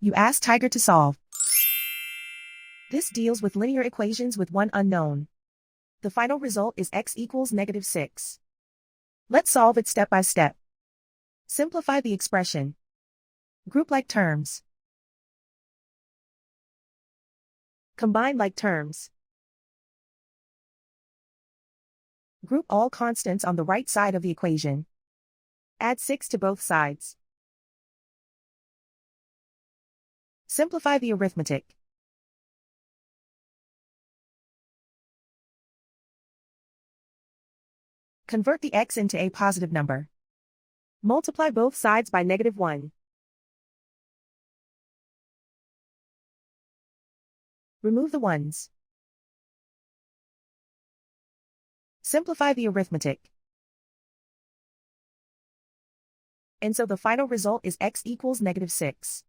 You ask Tiger to solve. This deals with linear equations with one unknown. The final result is x equals -6. Let's solve it step by step. Simplify the expression. Group like terms. Combine like terms. Group all constants on the right side of the equation. Add 6 to both sides. Simplify the arithmetic. Convert the x into a positive number. Multiply both sides by -1. Remove the ones. Simplify the arithmetic. And so the final result is x equals -6.